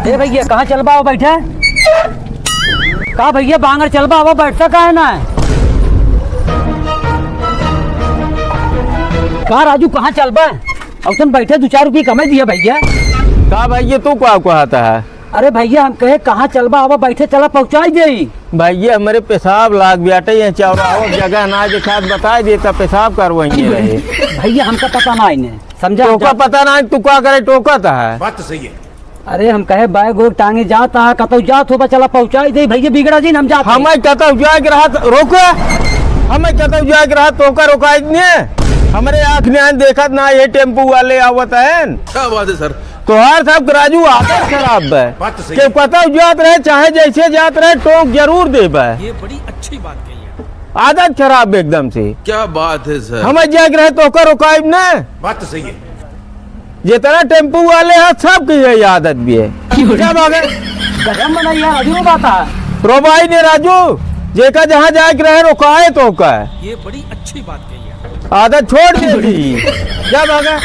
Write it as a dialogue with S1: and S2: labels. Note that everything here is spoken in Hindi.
S1: ए भैया कहाँ चल बा बैठे? कहा भैया बांगर चल बा वो बैठता कहा है ना? कहा राजू कहाँ चल बा? अब तुम बैठे 2-4 रुपये कमाई दिया भैया।
S2: कहा भैया तू क्या कहता है?
S1: अरे भैया हम कहे कहाँ चल बा अब बैठे चला पहुँचाई दे।
S2: भैया हमारे पेशाब लाग बैठे हैं चौराहो जगह ना के साथ बता देता पेशाब करवाइए रहे।
S1: भैया हमका पता ना इन्हें समझा।
S2: टोका पता ना तू क्या करे टोकता है?
S3: बात तो सही है।
S1: अरे हम कहे बैग वोग टांगे जाता है कतो जात हो चला पहुँचाई दे भैया बिगड़ा जी हम जाते।
S2: हमें कहता जाग रहा रोको हमें कहता जाग रहा टोका रोका हमारे आँख ने देखा ना ये टेम्पू वाले आवत है।
S3: क्या बात है सर?
S2: तोहार साहब राजू आदत खराब है
S3: बात तो सही
S2: कि पता जात रहे चाहे जैसे जात रहे टोक जरूर दे।
S3: ये बड़ी अच्छी बात कही है।
S2: आदत खराब एकदम से।
S3: क्या बात है सर?
S2: हमें जाग रहे तो कर रुकाइब ना।
S3: बात तो सही है।
S2: जितना टेम्पू वाले हैं सब की यही आदत भी है। क्या बात है?
S1: गरम बनाइए राजू बात है।
S2: रोबाई ने राजू जेका जहाँ जाग रहे रुकाए तो का
S3: ये बड़ी अच्छी बात कही है।
S2: आदत छोड़ दे। क्या बात है?